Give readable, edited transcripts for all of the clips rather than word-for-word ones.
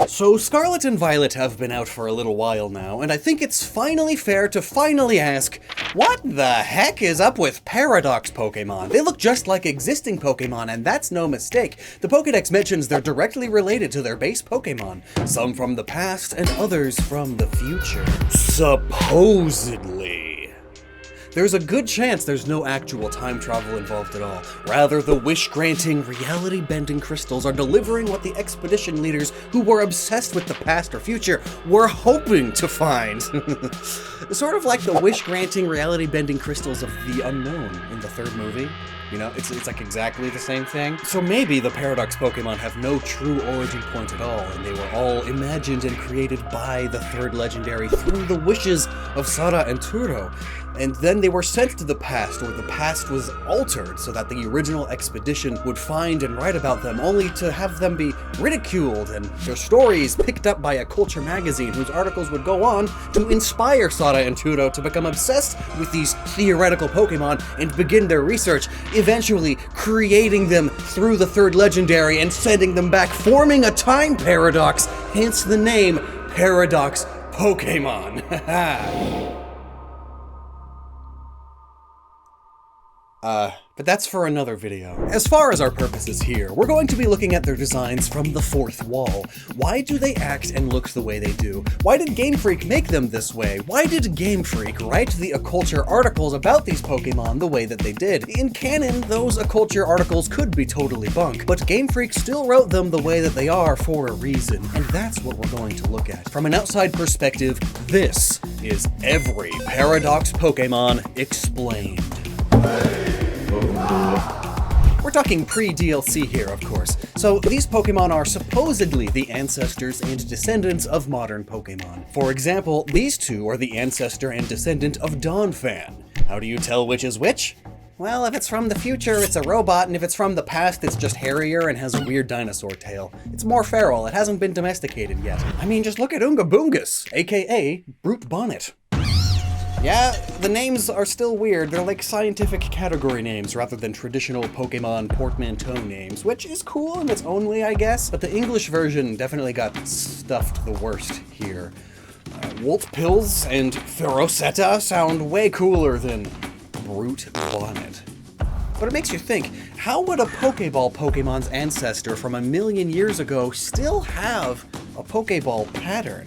So Scarlet and Violet have been out for a little while now, and I think it's finally fair to finally ask, what the heck is up with Paradox Pokémon? They look just like existing Pokémon, and that's no mistake. The Pokédex mentions they're directly related to their base Pokémon, some from the past and others from the future. Supposedly. There's a good chance there's no actual time travel involved at all. Rather, the wish-granting, reality-bending crystals are delivering what the expedition leaders who were obsessed with the past or future were hoping to find. Sort of like the wish-granting, reality-bending crystals of the unknown in the third movie. You know, it's like exactly the same thing. So maybe the Paradox Pokemon have no true origin point at all, and they were all imagined and created by the third legendary through the wishes of Sara and Turo. And then they were sent to the past, or the past was altered so that the original expedition would find and write about them, only to have them be ridiculed and their stories picked up by a culture magazine whose articles would go on to inspire Sara and Turo to become obsessed with these theoretical Pokemon and begin their research, eventually creating them through the third legendary and sending them back, forming a time paradox, hence the name Paradox Pokemon. But that's for another video. As far as our purposes here, we're going to be looking at their designs from the fourth wall. Why do they act and look the way they do? Why did Game Freak make them this way? Why did Game Freak write the Occulture articles about these Pokemon the way that they did? In canon, those Occulture articles could be totally bunk, but Game Freak still wrote them the way that they are for a reason, and that's what we're going to look at. From an outside perspective, this is every Paradox Pokemon explained. We're talking pre-DLC here, of course. So these Pokemon are supposedly the ancestors and descendants of modern Pokemon. For example, these two are the ancestor and descendant of Donphan. How do you tell which is which? Well, if it's from the future, it's a robot, and if it's from the past, it's just hairier and has a weird dinosaur tail. It's more feral, it hasn't been domesticated yet. I mean, just look at Oonga Boongus, aka Brute Bonnet. Yeah, the names are still weird. They're like scientific category names rather than traditional Pokemon portmanteau names, which is cool in its own way, I guess, but the English version definitely got stuffed the worst here. Woltpills and Ferocetta sound way cooler than Brute Bonnet. But it makes you think, how would a Pokeball Pokemon's ancestor from 1,000,000 years ago still have a Pokeball pattern?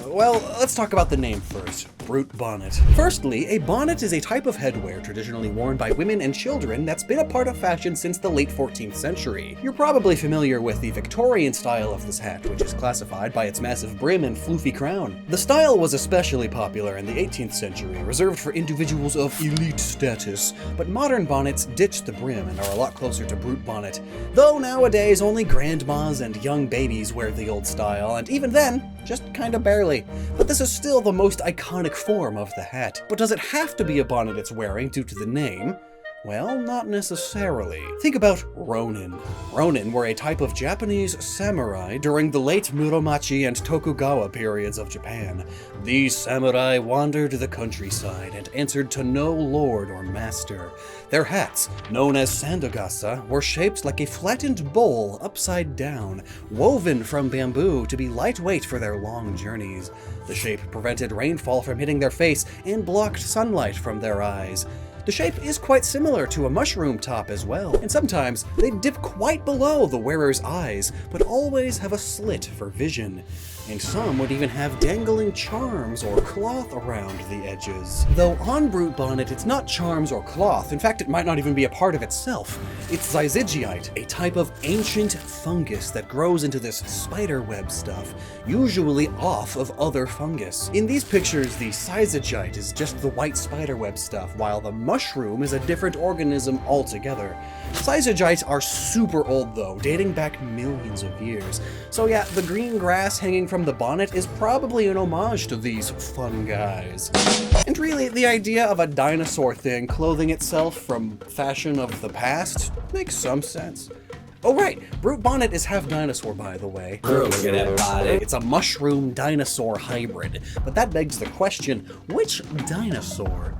Well, let's talk about the name first. Brute Bonnet. Firstly, a bonnet is a type of headwear traditionally worn by women and children that's been a part of fashion since the late 14th century. You're probably familiar with the Victorian style of this hat, which is classified by its massive brim and floofy crown. The style was especially popular in the 18th century, reserved for individuals of elite status, but modern bonnets ditched the brim and are a lot closer to Brute Bonnet, though nowadays only grandmas and young babies wear the old style, and even then, just kinda barely. But this is still the most iconic form of the hat. But does it have to be a bonnet it's wearing due to the name? Well, not necessarily. Think about Ronin. Ronin were a type of Japanese samurai during the late Muromachi and Tokugawa periods of Japan. These samurai wandered the countryside and answered to no lord or master. Their hats, known as sandagasa, were shaped like a flattened bowl upside down, woven from bamboo to be lightweight for their long journeys. The shape prevented rainfall from hitting their face and blocked sunlight from their eyes. The shape is quite similar to a mushroom top as well, and sometimes they dip quite below the wearer's eyes, but always have a slit for vision. And some would even have dangling charms or cloth around the edges. Though on Brute Bonnet, it's not charms or cloth. In fact, it might not even be a part of itself. It's Zyzigiite, a type of ancient fungus that grows into this spiderweb stuff, usually off of other fungus. In these pictures, the Zyzigiite is just the white spiderweb stuff, while the mushroom is a different organism altogether. Zyzigites are super old though, dating back millions of years. So yeah, the green grass hanging from the bonnet is probably an homage to these fun guys. And really, the idea of a dinosaur thing clothing itself from fashion of the past makes some sense. Oh right, Brute Bonnet is half dinosaur, by the way. Girl, look at that body. It's a mushroom dinosaur hybrid. But that begs the question, which dinosaur?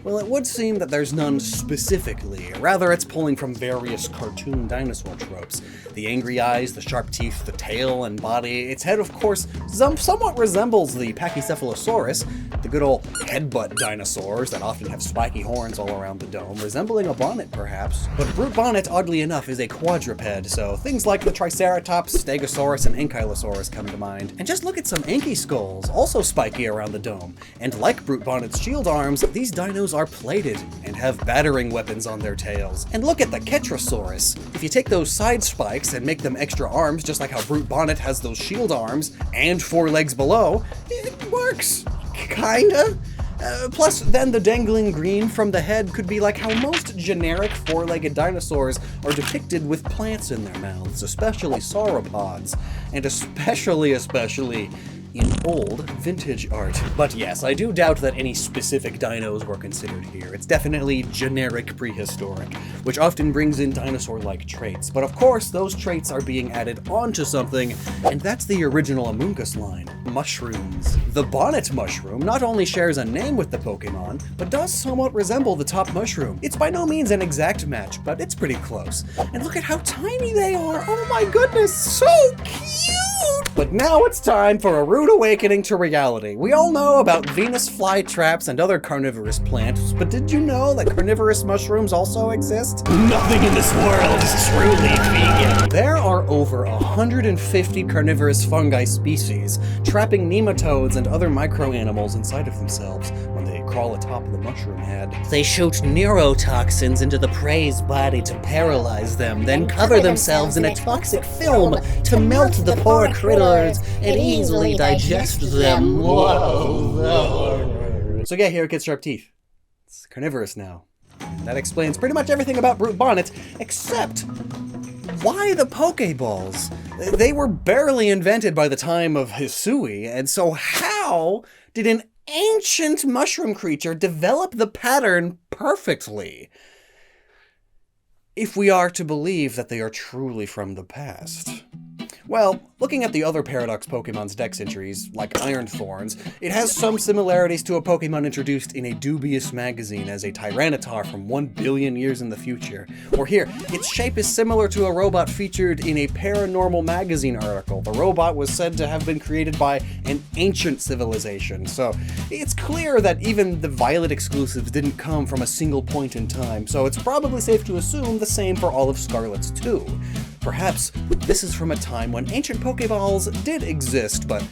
Well, it would seem that there's none specifically. Rather, it's pulling from various cartoon dinosaur tropes. The angry eyes, the sharp teeth, the tail and body. Its head, of course, somewhat resembles the Pachycephalosaurus, the good old headbutt dinosaurs that often have spiky horns all around the dome, resembling a bonnet, perhaps. But Brute Bonnet, oddly enough, is a quadruped, so things like the Triceratops, Stegosaurus, and Ankylosaurus come to mind. And just look at some Anky skulls, also spiky around the dome. And like Brute Bonnet's shield arms, these dinos are plated and have battering weapons on their tails. And look at the Ketrosaurus. If you take those side spikes and make them extra arms, just like how Brute Bonnet has those shield arms and 4 legs below, it works. Kinda. Plus, then the dangling green from the head could be like how most generic 4-legged dinosaurs are depicted with plants in their mouths, especially sauropods, and especially in old vintage art. But yes, I do doubt that any specific dinos were considered here. It's definitely generic prehistoric, which often brings in dinosaur-like traits. But of course, those traits are being added onto something, and that's the original Among Us line, mushrooms. The bonnet mushroom not only shares a name with the Pokémon, but does somewhat resemble the top mushroom. It's by no means an exact match, but it's pretty close. And look at how tiny they are! Oh my goodness, so cute! But now it's time for a rude awakening to reality. We all know about Venus flytraps and other carnivorous plants, but did you know that carnivorous mushrooms also exist? Nothing in this world is truly vegan. There are over 150 carnivorous fungi species, trapping nematodes and other microanimals inside of themselves when they crawl atop the mushroom head. They shoot neurotoxins into the prey's body to paralyze them, then cover themselves in a toxic film to melt the poor critters and easily digest them. Whoa. So yeah, here it gets sharp teeth. It's carnivorous now. That explains pretty much everything about Brute Bonnet, except why the Pokeballs? They were barely invented by the time of Hisui, and so how did an ancient mushroom creature develop the pattern perfectly? If we are to believe that they are truly from the past. Well, looking at the other Paradox Pokemon's dex entries, like Iron Thorns, it has some similarities to a Pokemon introduced in a dubious magazine as a Tyranitar from 1 billion years in the future. Or here, its shape is similar to a robot featured in a Paranormal magazine article. The robot was said to have been created by an ancient civilization, so it's clear that even the Violet exclusives didn't come from a single point in time, so it's probably safe to assume the same for all of Scarlet's too. Perhaps this is from a time when ancient Pokeballs did exist, but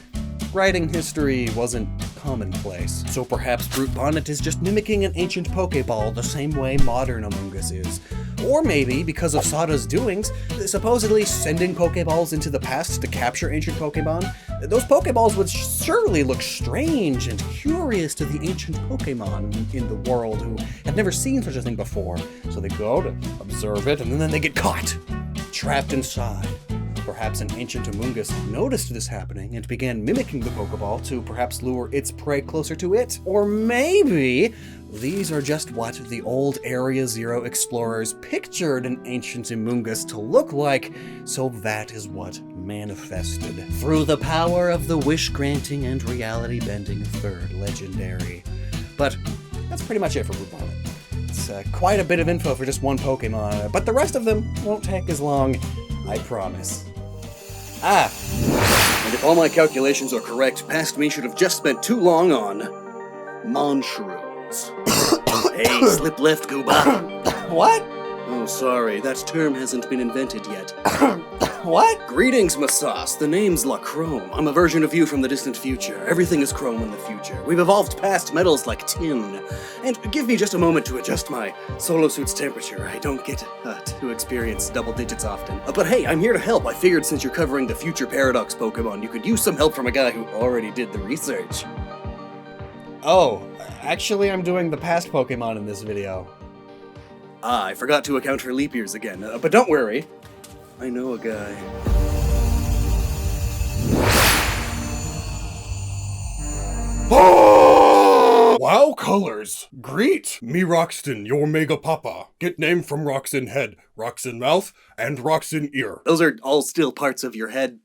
writing history wasn't commonplace. So perhaps Brute Bonnet is just mimicking an ancient Pokeball the same way modern Among Us is. Or maybe, because of Sada's doings, supposedly sending Pokeballs into the past to capture ancient Pokemon, those Pokeballs would surely look strange and curious to the ancient Pokemon in the world who had never seen such a thing before. So they go to observe it, and then they get caught, trapped inside. Perhaps an ancient Among Us noticed this happening and began mimicking the Pokeball to perhaps lure its prey closer to it. Or maybe these are just what the old Area Zero explorers pictured an ancient Among Us to look like, so that is what manifested. Through the power of the wish-granting and reality-bending third legendary. But that's pretty much it for Brute Bonnet. It's quite a bit of info for just one Pokemon, but the rest of them won't take as long, I promise. And if all my calculations are correct, past me should have just spent too long on Monshrooms. Hey, slip left, Gooba. What? Oh, sorry, that term hasn't been invented yet. What? Greetings, Masas. The name's La Chrome. I'm a version of you from the distant future. Everything is chrome in the future. We've evolved past metals like tin. And give me just a moment to adjust my solo suit's temperature. I don't get to experience double digits often. But hey, I'm here to help. I figured since you're covering the future Paradox Pokemon, you could use some help from a guy who already did the research. Oh, actually I'm doing the past Pokemon in this video. I forgot to account for leap years again. But don't worry. I know a guy. Wow colors! Greet! Me Roxton, your Mega Papa. Get name from rocks in head, rocks in mouth, and rocks in ear. Those are all still parts of your head.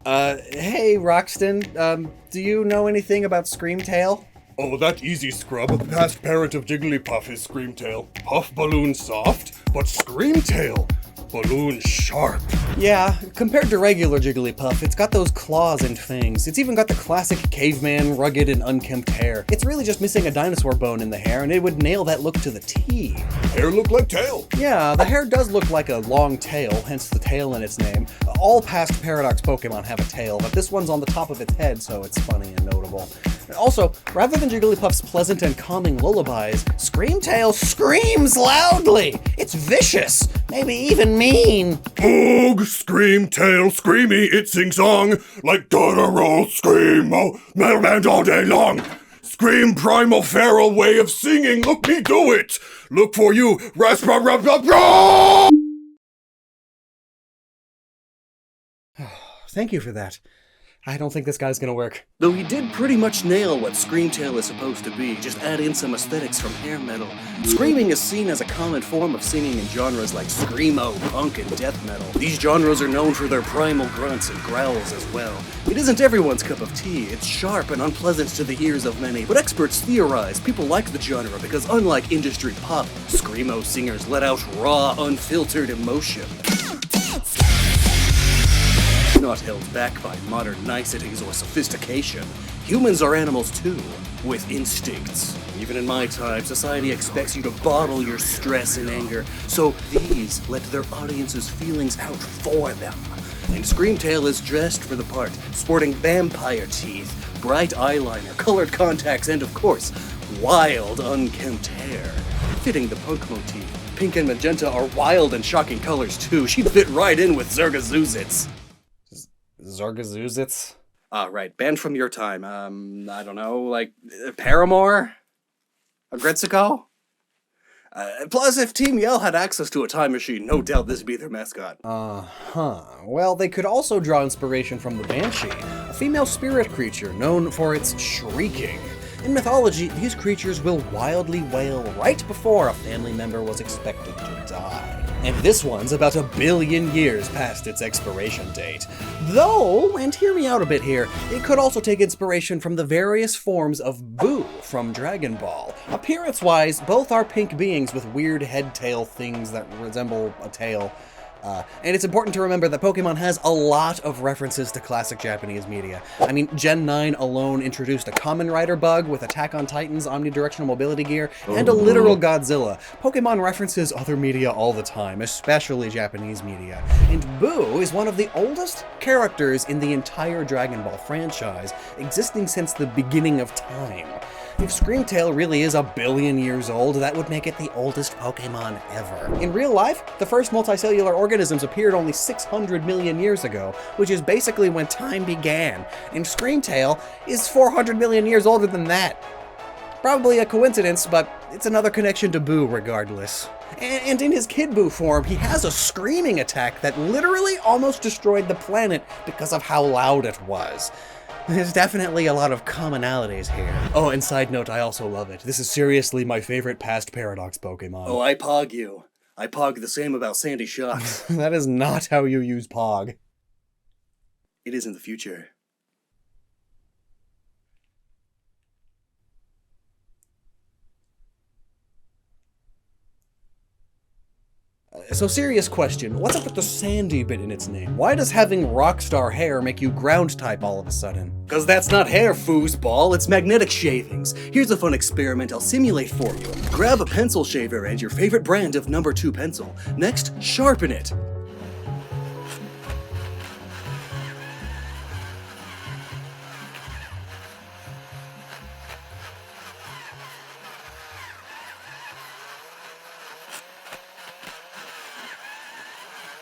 Hey Roxton, do you know anything about Screamtail? Oh, that easy scrub. Past parent of Jigglypuff is Screamtail. Puff Balloon soft, but Screamtail, Balloon sharp. Yeah, compared to regular Jigglypuff, it's got those claws and fangs. It's even got the classic caveman, rugged and unkempt hair. It's really just missing a dinosaur bone in the hair, and it would nail that look to the T. Hair look like tail. Yeah, the hair does look like a long tail, hence the tail in its name. All past Paradox Pokemon have a tail, but this one's on the top of its head, so it's funny and notable. Also, rather than Jigglypuff's pleasant and calming lullabies, Screamtail screams loudly! It's vicious! Maybe even mean! Boog, Screamtail, screamy, it sing song like guttural screamo, metal band all day long. Scream primal feral way of singing, look me do it! Look for you, Thank you for that. I don't think this guy's gonna work. Though he did pretty much nail what Screamtail is supposed to be, just add in some aesthetics from hair metal. Screaming is seen as a common form of singing in genres like screamo, punk, and death metal. These genres are known for their primal grunts and growls as well. It isn't everyone's cup of tea, it's sharp and unpleasant to the ears of many, but experts theorize people like the genre because unlike industry pop, screamo singers let out raw, unfiltered emotion. Not held back by modern niceties or sophistication. Humans are animals too, with instincts. Even in my time, society expects you to bottle your stress and anger, so these let their audience's feelings out for them. And Screamtail is dressed for the part, sporting vampire teeth, bright eyeliner, colored contacts, and of course, wild, unkempt hair. Fitting the punk motif, pink and magenta are wild and shocking colors too. She'd fit right in with Zergazuzits. Zargazuzits? Ah, right. Banned from your time. I don't know, like, Paramore? Agretzico? Plus, if Team Yell had access to a time machine, no doubt this would be their mascot. Well, they could also draw inspiration from the Banshee, a female spirit creature known for its shrieking. In mythology, these creatures will wildly wail right before a family member was expected to die. And this one's about 1 billion years past its expiration date. Though, and hear me out a bit here, it could also take inspiration from the various forms of Boo from Dragon Ball. Appearance-wise, both are pink beings with weird head-tail things that resemble a tail. And it's important to remember that Pokemon has a lot of references to classic Japanese media. I mean, Gen 9 alone introduced a Kamen Rider bug with Attack on Titan's omnidirectional mobility gear, and a literal Godzilla. Pokemon references other media all the time, especially Japanese media. And Boo is one of the oldest characters in the entire Dragon Ball franchise, existing since the beginning of time. If Screamtail really is 1 billion years old, that would make it the oldest Pokemon ever. In real life, the first multicellular organisms appeared only 600 million years ago, which is basically when time began, and Screamtail is 400 million years older than that. Probably a coincidence, but it's another connection to Boo regardless. And in his Kid Boo form, he has a screaming attack that literally almost destroyed the planet because of how loud it was. There's definitely a lot of commonalities here. Oh, and side note, I also love it. This is seriously my favorite past Paradox Pokemon. Oh, I pog you. I pog the same about Sandy Shocks. That is not how you use pog. It is in the future. So serious question, what's up with the Sandy bit in its name? Why does having Rockstar hair make you ground type all of a sudden? Cause that's not hair, foosball, it's magnetic shavings. Here's a fun experiment I'll simulate for you. Grab a pencil shaver and your favorite brand of number 2 pencil. Next, sharpen it.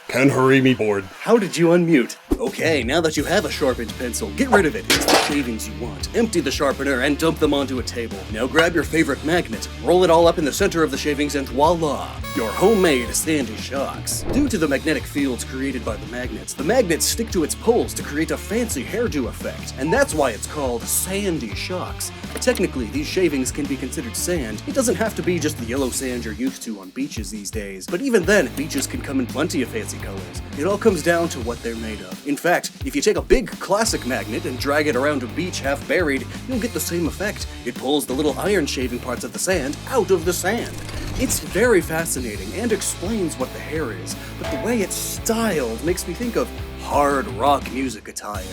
Can hurry me board. How did you unmute? Okay, now that you have a sharpened pencil, get rid of it. It's the shavings you want. Empty the sharpener and dump them onto a table. Now grab your favorite magnet, roll it all up in the center of the shavings, and voila! Your homemade Sandy Shocks. Due to the magnetic fields created by the magnets stick to its poles to create a fancy hairdo effect, and that's why it's called Sandy Shocks. Technically, these shavings can be considered sand. It doesn't have to be just the yellow sand you're used to on beaches these days, but even then, beaches can come in plenty of fancy colors. It all comes down to what they're made of. In fact, if you take a big classic magnet and drag it around a beach half buried, you'll get the same effect. It pulls the little iron shaving parts of the sand out of the sand. It's very fascinating and explains what the hair is, but the way it's styled makes me think of hard rock music attire.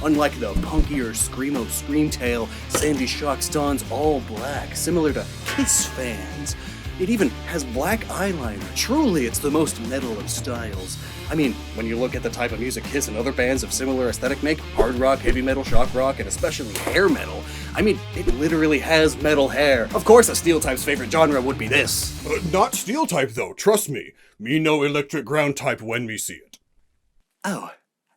Unlike the punkier screamo Screamtail, Sandy Shock's don's all black, similar to Kiss fans. It even has black eyeliner. Truly, it's the most metal of styles. I mean, when you look at the type of music Kiss and other bands of similar aesthetic make, hard rock, heavy metal, shock rock, and especially hair metal, I mean, it literally has metal hair. Of course, a Steel type's favorite genre would be this. Not Steel type though, trust me. Me no electric ground type when me see it. Oh,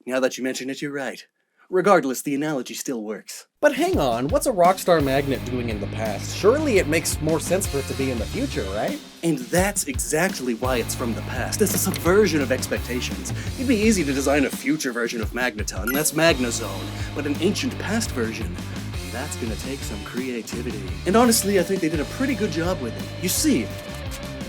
now that you mention it, you're right. Regardless, the analogy still works. But hang on, what's a Rockstar Magnet doing in the past? Surely it makes more sense for it to be in the future, right? And that's exactly why it's from the past. It's a subversion of expectations. It'd be easy to design a future version of Magneton, that's Magnazone, but an ancient past version, that's gonna take some creativity. And honestly, I think they did a pretty good job with it. You see,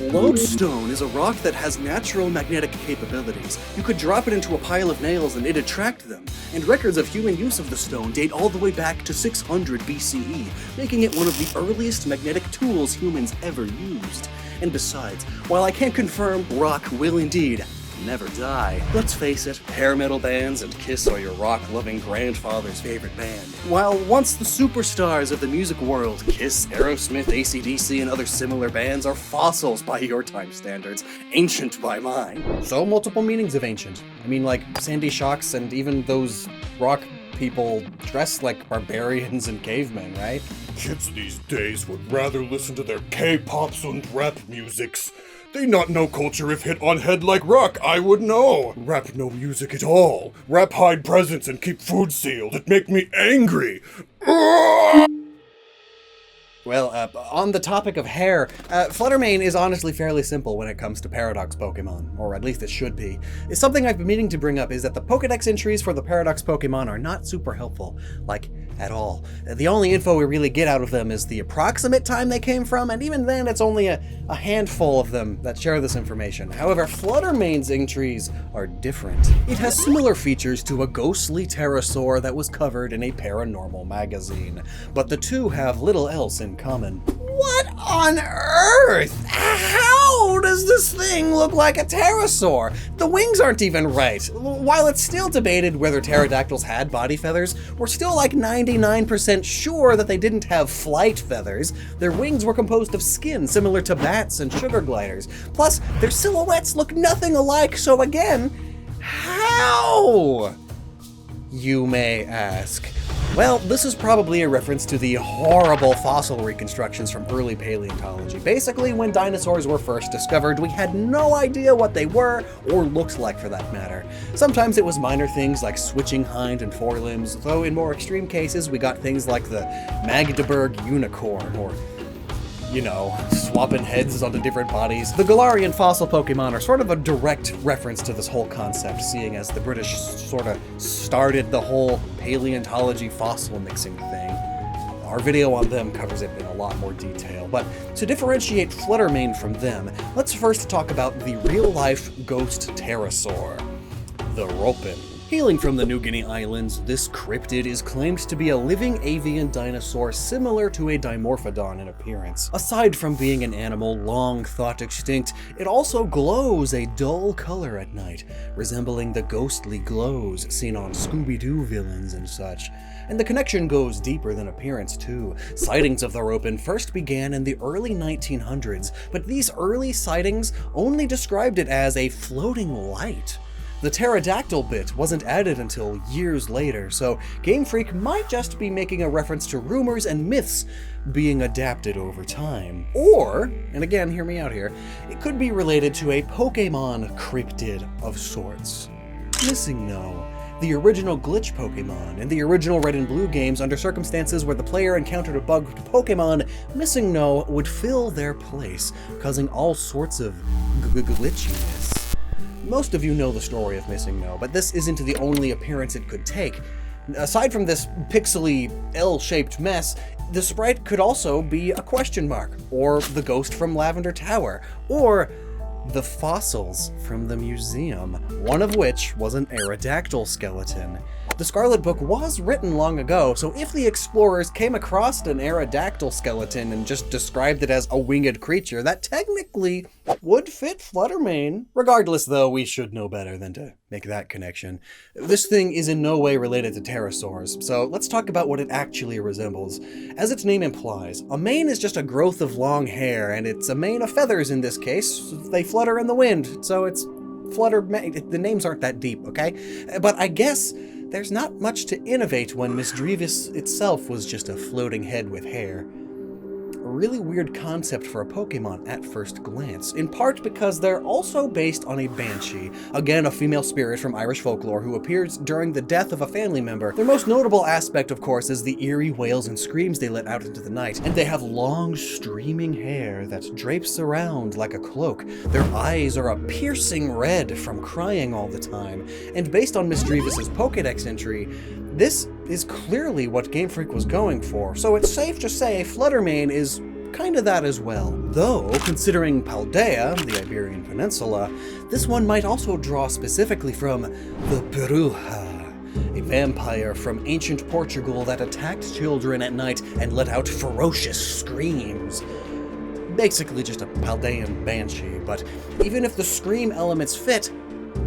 Lodestone is a rock that has natural magnetic capabilities. You could drop it into a pile of nails and it'd attract them, and records of human use of the stone date all the way back to 600 BCE, making it one of the earliest magnetic tools humans ever used. And besides, while I can't confirm, rock will indeed never die. Let's face it, hair metal bands and Kiss are your rock-loving grandfather's favorite band. While once the superstars of the music world, Kiss, Aerosmith, AC/DC, and other similar bands are fossils by your time standards, ancient by mine. So multiple meanings of ancient. I mean, like Sandy Shocks and even those rock people dressed like barbarians and cavemen, right? Kids these days would rather listen to their K-pops and rap musics. They not know culture if hit on head like rock, I would know. Rap no music at all. Rap hide presents and keep food sealed. It make me angry. Well, on the topic of hair, Flutter Mane is honestly fairly simple when it comes to Paradox Pokemon, or at least it should be. Something I've been meaning to bring up is that the Pokedex entries for the Paradox Pokemon are not super helpful, like, at all. The only info we really get out of them is the approximate time they came from, and even then it's only a handful of them that share this information. However, Flutter Mane's entries are different. It has similar features to a ghostly pterosaur that was covered in a paranormal magazine, but the two have little else in common. What on earth? How does this thing look like a pterosaur? The wings aren't even right. While it's still debated whether pterodactyls had body feathers, we're still like 99% sure that they didn't have flight feathers. Their wings were composed of skin similar to bats and sugar gliders. Plus, their silhouettes look nothing alike, so again, how? You may ask. Well, this is probably a reference to the horrible fossil reconstructions from early paleontology. Basically, when dinosaurs were first discovered, we had no idea what they were, or looked like for that matter. Sometimes it was minor things like switching hind and forelimbs, though in more extreme cases we got things like the Magdeburg unicorn, or swapping heads onto different bodies. The Galarian fossil Pokemon are sort of a direct reference to this whole concept, seeing as the British sort of started the whole paleontology fossil mixing thing. Our video on them covers it in a lot more detail, but to differentiate Flutter Mane from them, let's first talk about the real-life ghost pterosaur, the Ropin. Hailing from the New Guinea Islands, this cryptid is claimed to be a living avian dinosaur similar to a Dimorphodon in appearance. Aside from being an animal long thought extinct, it also glows a dull color at night, resembling the ghostly glows seen on Scooby-Doo villains and such. And the connection goes deeper than appearance too. Sightings of the Ropin first began in the early 1900s, but these early sightings only described it as a floating light. The pterodactyl bit wasn't added until years later, so Game Freak might just be making a reference to rumors and myths being adapted over time. Or, and again, hear me out here, it could be related to a Pokémon cryptid of sorts. Missing No, the original glitch Pokémon in the original Red and Blue games, under circumstances where the player encountered a bugged Pokémon, Missing No would fill their place, causing all sorts of glitchiness. Most of you know the story of Missing No, but this isn't the only appearance it could take. Aside from this pixely L-shaped mess, the sprite could also be a question mark, or the ghost from Lavender Tower, or the fossils from the museum, one of which was an Aerodactyl skeleton. The Scarlet Book was written long ago, so if the explorers came across an Aerodactyl skeleton and just described it as a winged creature, that technically would fit Flutter Mane. Regardless, though, we should know better than to make that connection. This thing is in no way related to pterosaurs, so let's talk about what it actually resembles. As its name implies, a mane is just a growth of long hair, and it's a mane of feathers in this case. They flutter in the wind, so it's Flutter Mane. The names aren't that deep, okay? But I guess there's not much to innovate when Miss Drevis itself was just a floating head with hair. A really weird concept for a Pokémon at first glance, in part because they're also based on a banshee, again a female spirit from Irish folklore who appears during the death of a family member. Their most notable aspect, of course, is the eerie wails and screams they let out into the night, and they have long, streaming hair that drapes around like a cloak. Their eyes are a piercing red from crying all the time, and based on Miss Drevis's Pokédex entry, this is clearly what Game Freak was going for, so it's safe to say Flutter Mane is kinda that as well. Though, considering Paldea, the Iberian Peninsula, this one might also draw specifically from the Bruja, a vampire from ancient Portugal that attacked children at night and let out ferocious screams. Basically just a Paldean banshee, but even if the scream elements fit,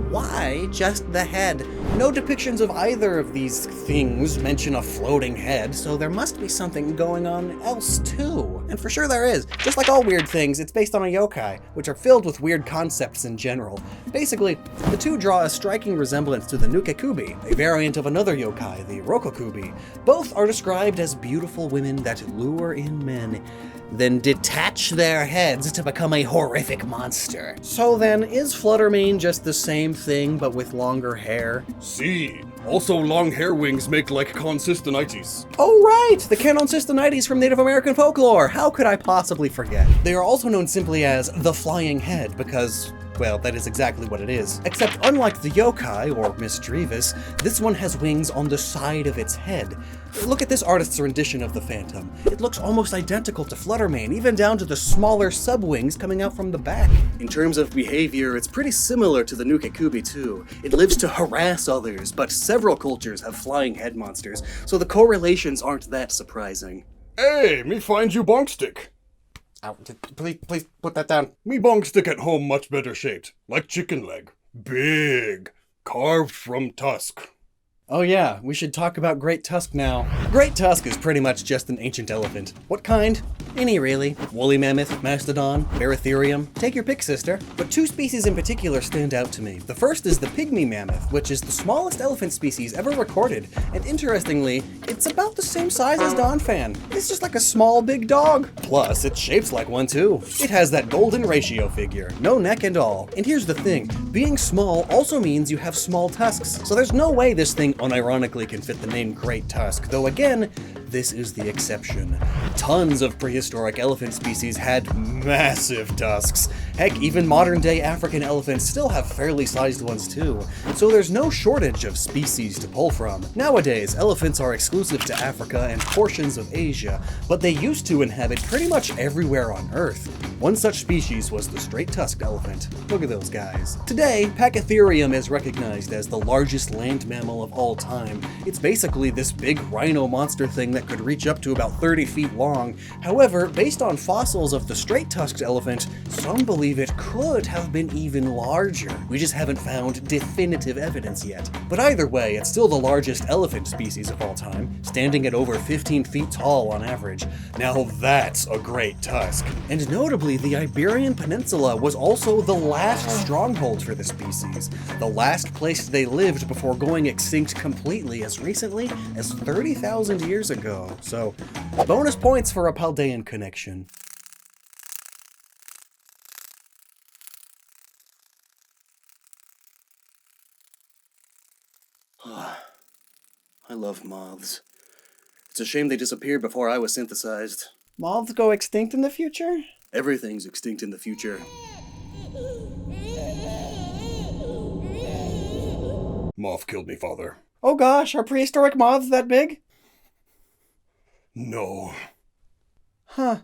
why just the head? No depictions of either of these things mention a floating head, so there must be something going on else too. And for sure there is. Just like all weird things, it's based on a yokai, which are filled with weird concepts in general. Basically, the two draw a striking resemblance to the Nukekubi, a variant of another yokai, the Rokokubi. Both are described as beautiful women that lure in men, then detach their heads to become a horrific monster. So then, is Flutter Mane just the same thing but with longer hair? See, also long hair wings make like consistenites. Oh right, the Canonsistenites from Native American folklore! How could I possibly forget? They are also known simply as the Flying Head because, well, that is exactly what it is. Except unlike the yokai, or Miss Drevis, this one has wings on the side of its head. Look at this artist's rendition of the Phantom. It looks almost identical to Flutter Mane, even down to the smaller sub-wings coming out from the back. In terms of behavior, it's pretty similar to the Nukekubi too. It lives to harass others, but several cultures have flying head monsters, so the correlations aren't that surprising. Hey, me find you bonk stick. Ow, please put that down. Me bonk stick at home much better shaped, like chicken leg. Big, carved from Tusk. Oh yeah, we should talk about Great Tusk now. Great Tusk is pretty much just an ancient elephant. What kind? Any really. Woolly mammoth, mastodon, baratherium. Take your pick, sister. But two species in particular stand out to me. The first is the pygmy mammoth, which is the smallest elephant species ever recorded. And interestingly, it's about the same size as Donphan. It's just like a small big dog. Plus, it's shaped like one too. It has that golden ratio figure, no neck and all. And here's the thing, being small also means you have small tusks. So there's no way this thing unironically can fit the name Great Tusk, though again, this is the exception. Tons of prehistoric elephant species had massive tusks. Heck, even modern-day African elephants still have fairly sized ones too, so there's no shortage of species to pull from. Nowadays, elephants are exclusive to Africa and portions of Asia, but they used to inhabit pretty much everywhere on Earth. One such species was the straight-tusked elephant. Look at those guys. Today, Pachytherium is recognized as the largest land mammal of all time. It's basically this big rhino monster thing that could reach up to about 30 feet long. However, based on fossils of the straight-tusked elephant, some believe it could have been even larger. We just haven't found definitive evidence yet. But either way, it's still the largest elephant species of all time, standing at over 15 feet tall on average. Now that's a great tusk. And notably, the Iberian Peninsula was also the last stronghold for the species, the last place they lived before going extinct completely as recently as 30,000 years ago. So, bonus points for a Paldean connection. I love moths. It's a shame they disappeared before I was synthesized. Moths go extinct in the future? Everything's extinct in the future. Moth killed me, father. Oh gosh, are prehistoric moths that big? No. Huh.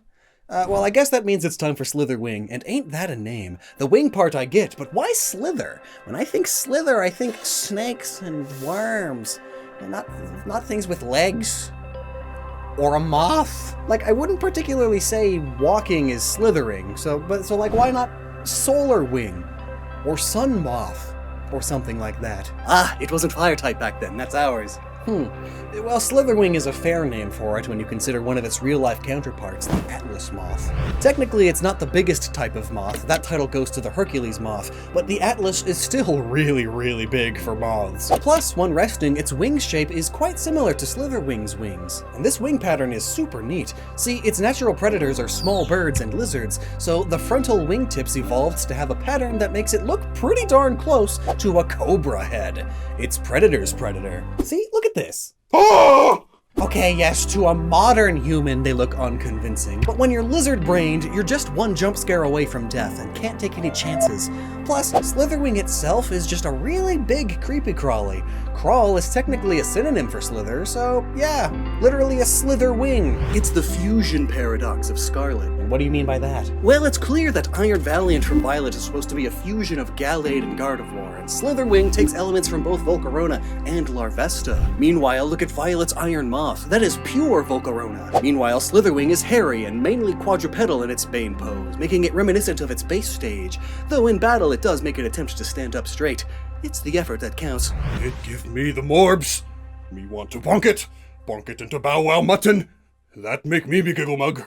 Well, I guess that means it's time for Slitherwing, and ain't that a name? The wing part I get, but why Slither? When I think Slither, I think snakes and worms, and not things with legs. Or a moth. Like, I wouldn't particularly say walking is slithering, so like, why not solar wing? Or sun moth? Or something like that. Ah, it wasn't fire type back then, that's ours. Well, Slitherwing is a fair name for it when you consider one of its real-life counterparts, the Atlas moth. Technically, it's not the biggest type of moth, that title goes to the Hercules moth, but the Atlas is still really, really big for moths. Plus, when resting, its wing shape is quite similar to Slitherwing's wings, and this wing pattern is super neat. See, its natural predators are small birds and lizards, so the frontal wingtips evolved to have a pattern that makes it look pretty darn close to a cobra head. Its predator's predator. See, look at this. Ah! Okay, yes, to a modern human they look unconvincing, but when you're lizard-brained, you're just one jump scare away from death and can't take any chances. Plus, Slitherwing itself is just a really big creepy crawly. Crawl is technically a synonym for slither, so yeah, literally a slither wing. It's the fusion paradox of Scarlet. And what do you mean by that? Well, it's clear that Iron Valiant from Violet is supposed to be a fusion of Gallade and Gardevoir, and Slitherwing takes elements from both Volcarona and Larvesta. Meanwhile, look at Violet's Iron Moth. That is pure Volcarona. Meanwhile, Slitherwing is hairy and mainly quadrupedal in its bane pose, making it reminiscent of its base stage, though in battle it does make an attempt to stand up straight. It's the effort that counts. It give me the morbs. Me want to bonk it into bow wow mutton. That make me be giggle mug.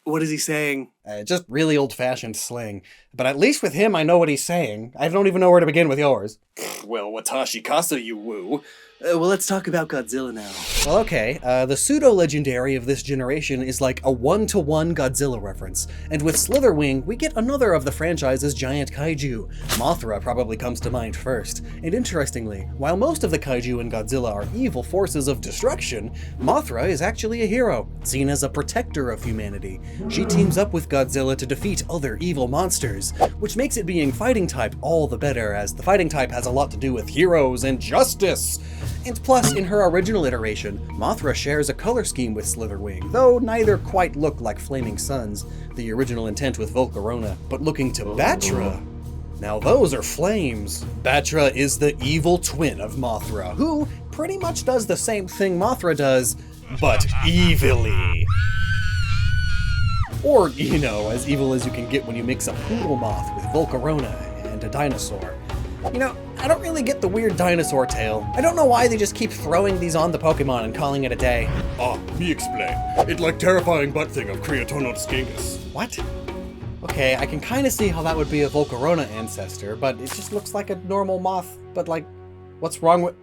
What is he saying? Just really old-fashioned slang. But at least with him, I know what he's saying. I don't even know where to begin with yours. Well, Watashi Kasa, you woo. Well, let's talk about Godzilla now. Well, okay, the pseudo-legendary of this generation is like a one-to-one Godzilla reference. And with Slitherwing, we get another of the franchise's giant kaiju. Mothra probably comes to mind first. And interestingly, while most of the kaiju in Godzilla are evil forces of destruction, Mothra is actually a hero, seen as a protector of humanity. She teams up with Godzilla to defeat other evil monsters, which makes it being fighting type all the better, as the fighting type has a lot to do with heroes and justice. And plus, in her original iteration, Mothra shares a color scheme with Slitherwing, though neither quite look like flaming suns, the original intent with Volcarona. But looking to Batra, now those are flames. Batra is the evil twin of Mothra, who pretty much does the same thing Mothra does, but evilly. Or, you know, as evil as you can get when you mix a poodle moth with Volcarona and a dinosaur. You know, I don't really get the weird dinosaur tale. I don't know why they just keep throwing these on the Pokemon and calling it a day. Ah, me explain. It like terrifying butt thing of Creatonotskingus. What? Okay, I can kind of see how that would be a Volcarona ancestor, but it just looks like a normal moth. But like, what's wrong with...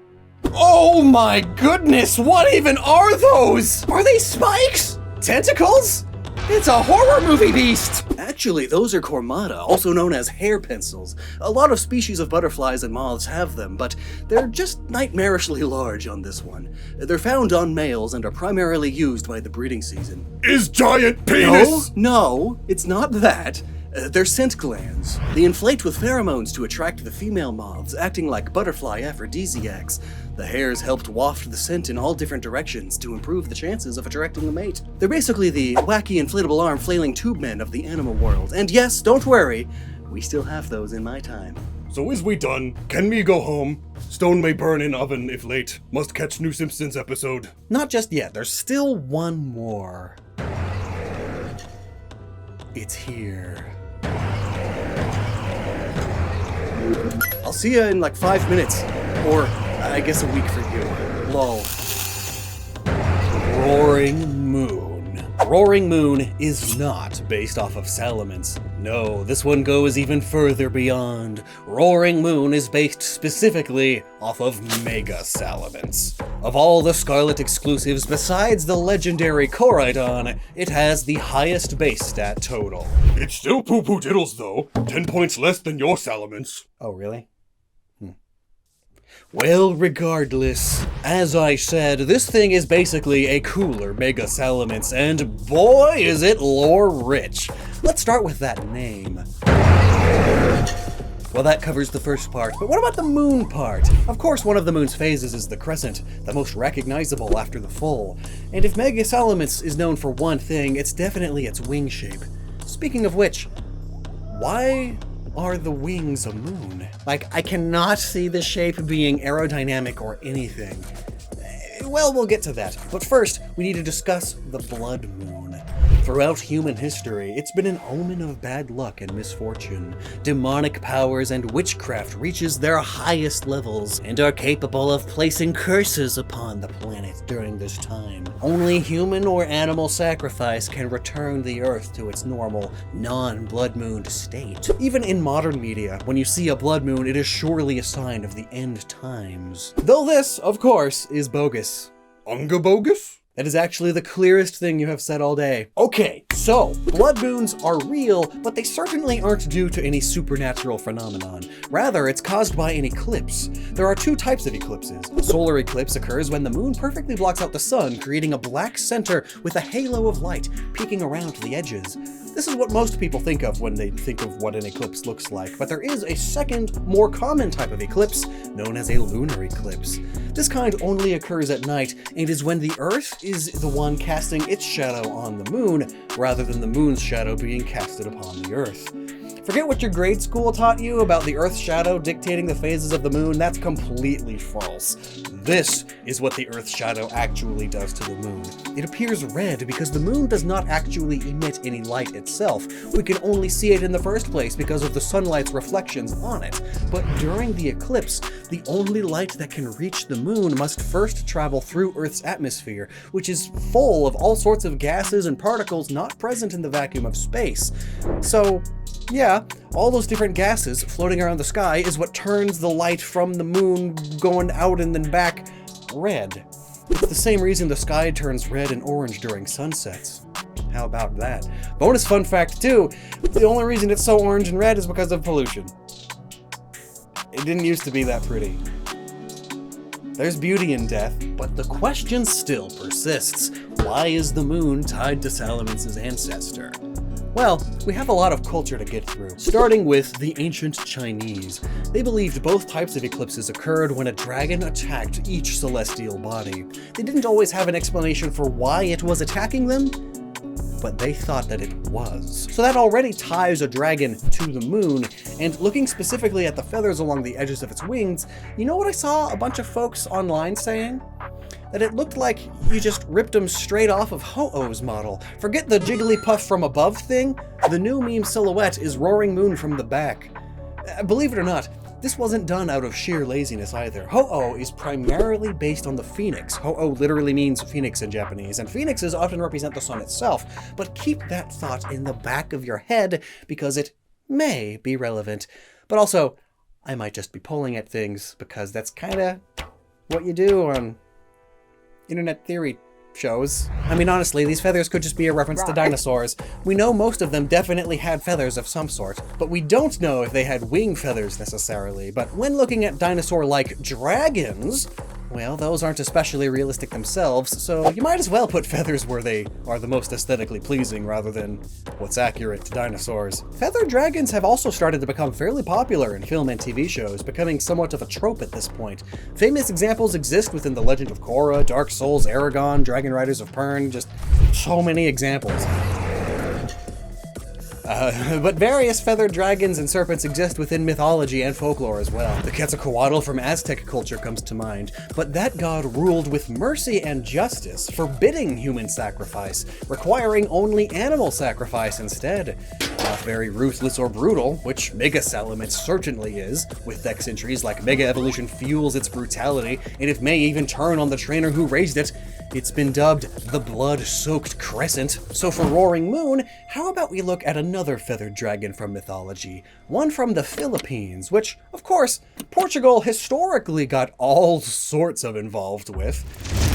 Oh my goodness, what even are those? Are they spikes? Tentacles? It's a horror movie beast! Actually, those are cormata, also known as hair pencils. A lot of species of butterflies and moths have them, but they're just nightmarishly large on this one. They're found on males and are primarily used by the breeding season. Is giant penis? No, it's not that. They're scent glands. They inflate with pheromones to attract the female moths, acting like butterfly aphrodisiacs. The hairs helped waft the scent in all different directions to improve the chances of attracting a mate. They're basically the wacky inflatable arm flailing tube men of the animal world. And yes, don't worry, we still have those in my time. So is we done? Can me go home? Stone may burn in oven if late. Must catch new Simpsons episode. Not just yet, there's still one more. It's here. I'll see you in like 5 minutes. Or, I guess a week for you. Lol. Roaring Moon. Roaring Moon is not based off of Salamence. No, this one goes even further beyond. Roaring Moon is based specifically off of Mega Salamence. Of all the Scarlet exclusives besides the legendary Koraidon, it has the highest base stat total. It's still poo-poo diddles though. 10 points less than your Salamence. Oh, really? Well, regardless, as I said, this thing is basically a cooler Mega Salamence, and boy is it lore rich. Let's start with that name. Well, that covers the first part, but what about the moon part? Of course, one of the moon's phases is the crescent, the most recognizable after the full. And if Mega Salamence is known for one thing, it's definitely its wing shape. Speaking of which, why are the wings a moon? Like, I cannot see the shape being aerodynamic or anything. Well, we'll get to that, but first, we need to discuss the blood moon. Throughout human history, it's been an omen of bad luck and misfortune. Demonic powers and witchcraft reaches their highest levels and are capable of placing curses upon the planet during this time. Only human or animal sacrifice can return the Earth to its normal, non-blood moon state. Even in modern media, when you see a blood moon, it is surely a sign of the end times. Though this, of course, is bogus. Unga bogus? That is actually the clearest thing you have said all day. Okay, so blood moons are real, but they certainly aren't due to any supernatural phenomenon. Rather, it's caused by an eclipse. There are two types of eclipses. A solar eclipse occurs when the moon perfectly blocks out the sun, creating a black center with a halo of light peeking around the edges. This is what most people think of when they think of what an eclipse looks like, but there is a second, more common type of eclipse known as a lunar eclipse. This kind only occurs at night and is when the Earth is the one casting its shadow on the moon, rather than the moon's shadow being casted upon the Earth. Forget what your grade school taught you about the Earth's shadow dictating the phases of the moon. That's completely false. This is what the Earth's shadow actually does to the moon. It appears red because the moon does not actually emit any light itself. We can only see it in the first place because of the sunlight's reflections on it. But during the eclipse, the only light that can reach the moon must first travel through Earth's atmosphere, which is full of all sorts of gases and particles not present in the vacuum of space. So, yeah, all those different gases floating around the sky is what turns the light from the moon going out and then back red. It's the same reason the sky turns red and orange during sunsets. How about that? Bonus fun fact too, the only reason it's so orange and red is because of pollution. It didn't used to be that pretty. There's beauty in death, but the question still persists. Why is the moon tied to Salamence's ancestor? Well, we have a lot of culture to get through, starting with the ancient Chinese. They believed both types of eclipses occurred when a dragon attacked each celestial body. They didn't always have an explanation for why it was attacking them, but they thought that it was. So that already ties a dragon to the moon, and looking specifically at the feathers along the edges of its wings, you know what I saw a bunch of folks online saying? That it looked like you just ripped them straight off of Ho-Oh's model. Forget the Jigglypuff from above thing, the new meme silhouette is Roaring Moon from the back. Believe it or not, this wasn't done out of sheer laziness either. Ho-Oh is primarily based on the phoenix. Ho-Oh literally means phoenix in Japanese, and phoenixes often represent the sun itself. But keep that thought in the back of your head, because it may be relevant. But also, I might just be pulling at things, because that's kinda what you do on internet theory shows. I mean, honestly, these feathers could just be a reference to dinosaurs. We know most of them definitely had feathers of some sort, but we don't know if they had wing feathers necessarily. But when looking at dinosaur-like dragons, well, those aren't especially realistic themselves, so you might as well put feathers where they are the most aesthetically pleasing rather than what's accurate to dinosaurs. Feathered dragons have also started to become fairly popular in film and TV shows, becoming somewhat of a trope at this point. Famous examples exist within The Legend of Korra, Dark Souls, Aragon, Dragon Riders of Pern, just so many examples. But various feathered dragons and serpents exist within mythology and folklore as well. The Quetzalcoatl from Aztec culture comes to mind, but that god ruled with mercy and justice, forbidding human sacrifice, requiring only animal sacrifice instead. Not very ruthless or brutal, which Mega Salamence certainly is, with dex entries like Mega Evolution fuels its brutality, and it may even turn on the trainer who raised it. It's been dubbed the Blood-Soaked Crescent. So for Roaring Moon, how about we look at another feathered dragon from mythology, one from the Philippines, which, of course, Portugal historically got all sorts of involved with.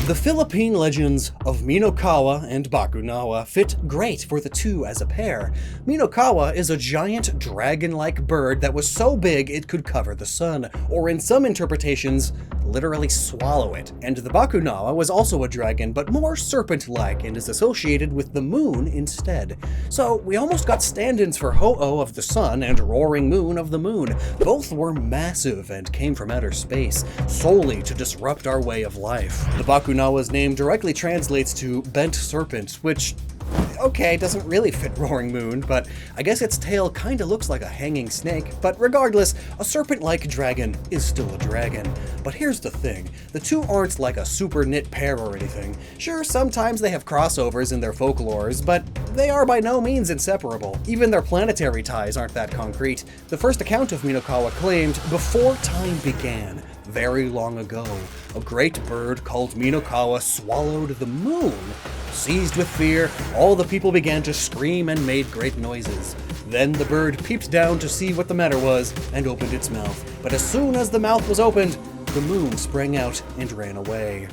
The Philippine legends of Minokawa and Bakunawa fit great for the two as a pair. Minokawa is a giant dragon-like bird that was so big it could cover the sun, or in some interpretations, literally swallow it. And the Bakunawa was also a dragon, but more serpent-like and is associated with the moon instead. So we almost got stand-ins for Ho-Oh of the sun and Roaring Moon of the moon. Both were massive and came from outer space, solely to disrupt our way of life. The Bakunawa's name directly translates to bent serpent, which, okay, doesn't really fit Roaring Moon, but I guess its tail kinda looks like a hanging snake. But regardless, a serpent-like dragon is still a dragon. But here's the thing, the two aren't like a super knit pair or anything. Sure, sometimes they have crossovers in their folklores, but they are by no means inseparable. Even their planetary ties aren't that concrete. The first account of Minokawa claimed, before time began, very long ago, a great bird called Minokawa swallowed the moon. Seized with fear, all the people began to scream and made great noises. Then the bird peeped down to see what the matter was and opened its mouth. But as soon as the mouth was opened, the moon sprang out and ran away.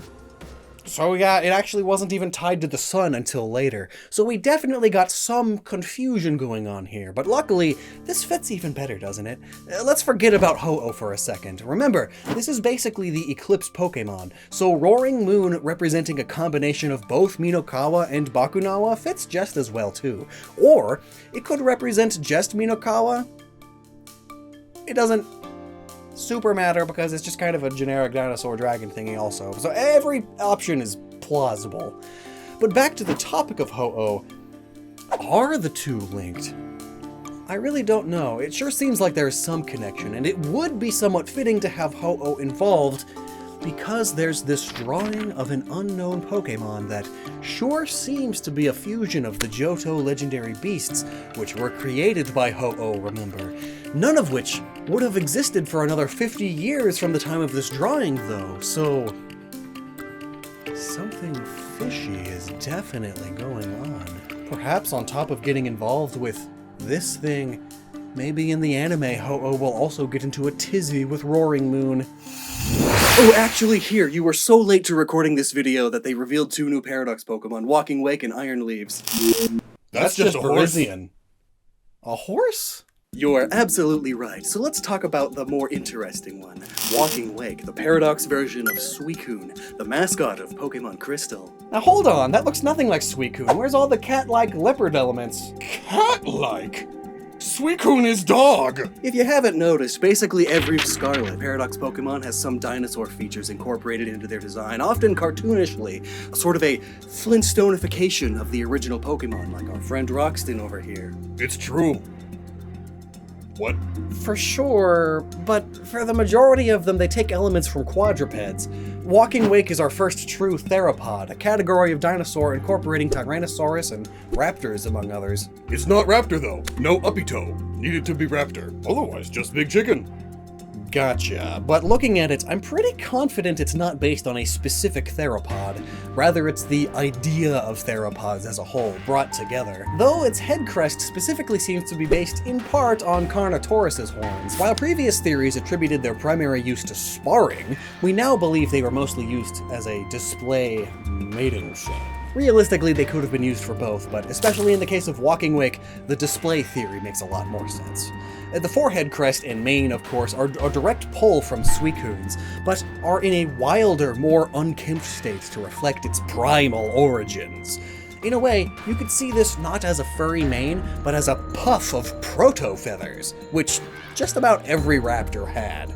So yeah, it actually wasn't even tied to the sun until later, so we definitely got some confusion going on here, but luckily, this fits even better, doesn't it? Let's forget about Ho-Oh for a second. Remember, this is basically the Eclipse Pokémon, so Roaring Moon representing a combination of both Minokawa and Bakunawa fits just as well too. Or, it could represent just Minokawa. It doesn't super matter because it's just kind of a generic dinosaur dragon thingy also. So every option is plausible. But back to the topic of Ho-Oh, are the two linked? I really don't know. It sure seems like there's some connection, and it would be somewhat fitting to have Ho-Oh involved because there's this drawing of an unknown Pokémon that sure seems to be a fusion of the Johto legendary beasts, which were created by Ho-Oh, remember. None of which would have existed for another 50 years from the time of this drawing, though, so something fishy is definitely going on. Perhaps on top of getting involved with this thing, maybe in the anime Ho-Oh will also get into a tizzy with Roaring Moon. Oh, actually, here, you were so late to recording this video that they revealed 2 new Paradox Pokemon, Walking Wake and Iron Leaves. That's just a horse. Virizion. A horse? You're absolutely right, so let's talk about the more interesting one. Walking Wake, the Paradox version of Suicune, the mascot of Pokemon Crystal. Now hold on, that looks nothing like Suicune. Where's all the cat-like leopard elements? Cat-like? Suicune is dog! If you haven't noticed, basically every Scarlet Paradox Pokemon has some dinosaur features incorporated into their design, often cartoonishly, sort of a Flintstonification of the original Pokemon, like our friend Roxton over here. It's true. What? For sure, but for the majority of them, they take elements from quadrupeds. Walking Wake is our first true theropod, a category of dinosaur incorporating Tyrannosaurus and raptors, among others. It's not raptor, though. No uppy toe. Needed to be raptor. Otherwise, just big chicken. Gotcha, but looking at it, I'm pretty confident it's not based on a specific theropod. Rather, it's the idea of theropods as a whole, brought together. Though its head crest specifically seems to be based in part on Carnotaurus's horns. While previous theories attributed their primary use to sparring, we now believe they were mostly used as a display mating shot. Realistically, they could have been used for both, but especially in the case of Walking Wake, the display theory makes a lot more sense. The forehead crest and mane, of course, are a direct pull from Suicune's, but are in a wilder, more unkempt state to reflect its primal origins. In a way, you could see this not as a furry mane, but as a puff of proto-feathers, which just about every raptor had.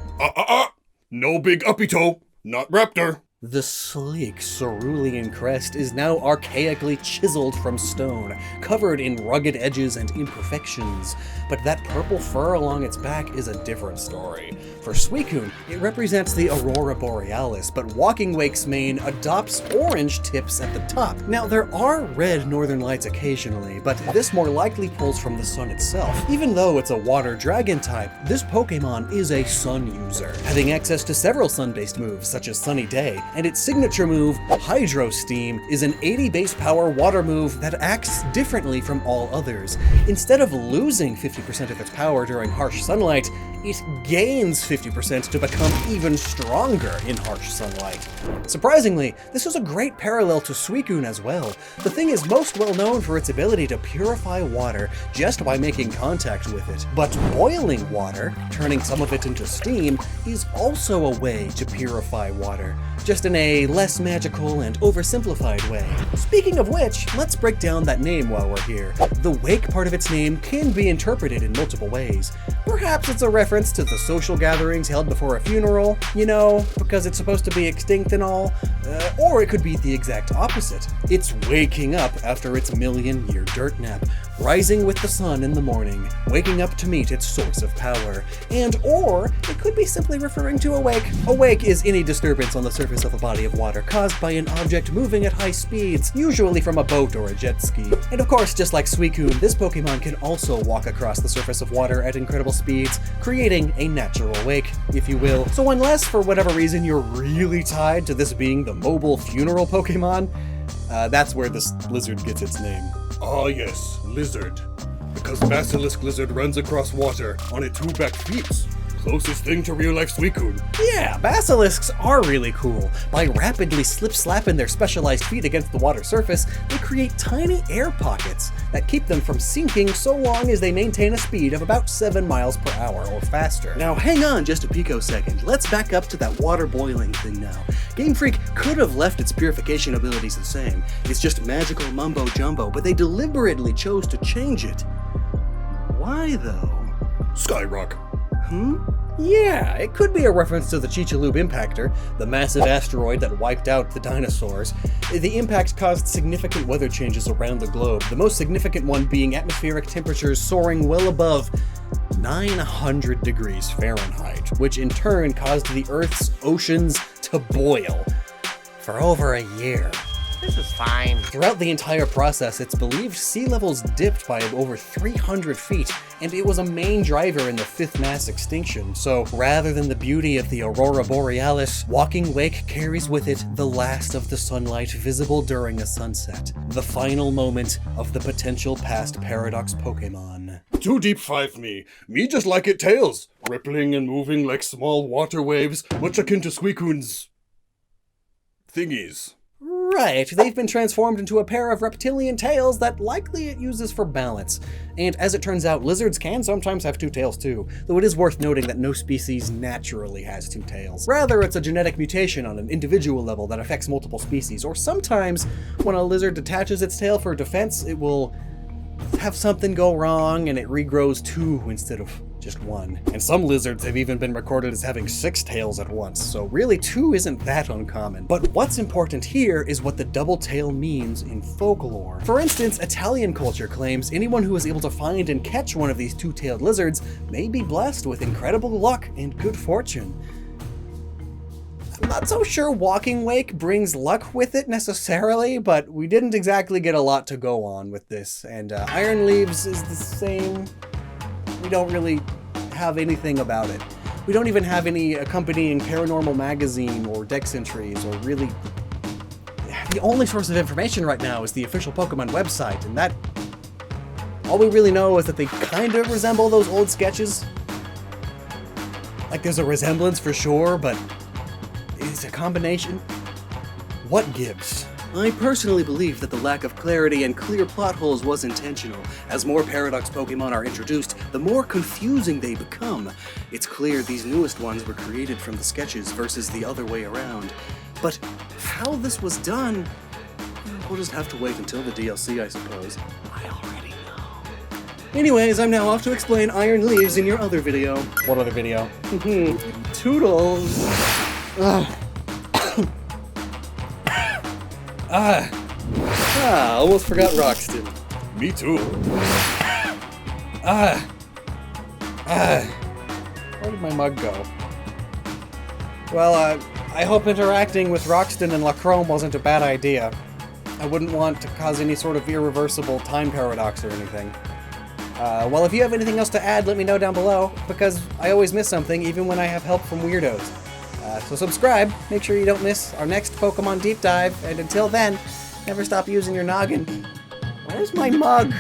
No big uppy toe. Not raptor. The sleek cerulean crest is now archaically chiseled from stone, covered in rugged edges and imperfections, but that purple fur along its back is a different story. For Suicune, it represents the Aurora Borealis, but Walking Wake's mane adopts orange tips at the top. Now, there are red northern lights occasionally, but this more likely pulls from the sun itself. Even though it's a water dragon type, this Pokemon is a sun user, having access to several sun-based moves, such as Sunny Day, and its signature move, Hydro Steam, is an 80 base power water move that acts differently from all others. Instead of losing 50% of its power during harsh sunlight, it gains 50% to become even stronger in harsh sunlight. Surprisingly, this is a great parallel to Suicune as well. The thing is most well known for its ability to purify water just by making contact with it. But boiling water, turning some of it into steam, is also a way to purify water, just in a less magical and oversimplified way. Speaking of which, let's break down that name while we're here. The wake part of its name can be interpreted in multiple ways. Perhaps it's a reference to the social gatherings held before a funeral, you know, because it's supposed to be extinct and all, or it could be the exact opposite. It's waking up after its million-year dirt nap, rising with the sun in the morning, waking up to meet its source of power, or it could be simply referring to a wake. A wake is any disturbance on the surface of a body of water caused by an object moving at high speeds, usually from a boat or a jet ski. And of course, just like Suicune, this Pokemon can also walk across the surface of water at incredible speeds, creating a natural wake, if you will. So unless, for whatever reason, you're really tied to this being the mobile funeral Pokemon, that's where this lizard gets its name. Ah yes, lizard. Because Basilisk Lizard runs across water on its two back feet. Closest thing to real-life Suicune. Yeah, basilisks are really cool. By rapidly slip-slapping their specialized feet against the water surface, they create tiny air pockets that keep them from sinking so long as they maintain a speed of about 7 miles per hour or faster. Now hang on just a picosecond, let's back up to that water boiling thing now. Game Freak could have left its purification abilities the same. It's just magical mumbo-jumbo, but they deliberately chose to change it. Why though? Skyrock. Yeah, it could be a reference to the Chicxulub impactor, the massive asteroid that wiped out the dinosaurs. The impact caused significant weather changes around the globe, the most significant one being atmospheric temperatures soaring well above 900 degrees Fahrenheit, which in turn caused the Earth's oceans to boil for over a year. This is fine. Throughout the entire process, it's believed sea levels dipped by over 300 feet, and it was a main driver in the fifth mass extinction. So rather than the beauty of the Aurora Borealis, Walking Wake carries with it the last of the sunlight visible during a sunset, the final moment of the potential past Paradox Pokémon. Too deep 5 me. Me just like it tails. Rippling and moving like small water waves, much akin to Suicune's thingies. Right, they've been transformed into a pair of reptilian tails that likely it uses for balance. And as it turns out, lizards can sometimes have 2 tails too, though it is worth noting that no species naturally has 2 tails. Rather, it's a genetic mutation on an individual level that affects multiple species, or sometimes when a lizard detaches its tail for defense, it will have something go wrong and it regrows 2 instead of just 1. And some lizards have even been recorded as having 6 tails at once, so really 2 isn't that uncommon. But what's important here is what the double tail means in folklore. For instance, Italian culture claims anyone who is able to find and catch one of these 2-tailed lizards may be blessed with incredible luck and good fortune. I'm not so sure Walking Wake brings luck with it necessarily, but we didn't exactly get a lot to go on with this, and Iron Leaves is the same. We don't really have anything about it. We don't even have any accompanying paranormal magazine or dex entries, or really... The only source of information right now is the official Pokemon website, and that... all we really know is that they kind of resemble those old sketches. Like, there's a resemblance for sure, but it's a combination. What gives? I personally believe that the lack of clarity and clear plot holes was intentional. As more Paradox Pokemon are introduced, the more confusing they become. It's clear these newest ones were created from the sketches versus the other way around. But how this was done, we'll just have to wait until the DLC, I suppose. I already know. Anyways, I'm now off to explain Iron Leaves in your other video. What other video? Toodles! Almost forgot Roxton. Me too. Where did my mug go? Well, I hope interacting with Roxton and Lachrome wasn't a bad idea. I wouldn't want to cause any sort of irreversible time paradox or anything. Well, if you have anything else to add, let me know down below, because I always miss something, even when I have help from weirdos. So subscribe, make sure you don't miss our next Pokemon Deep Dive, and until then, never stop using your noggin. Where's my mug?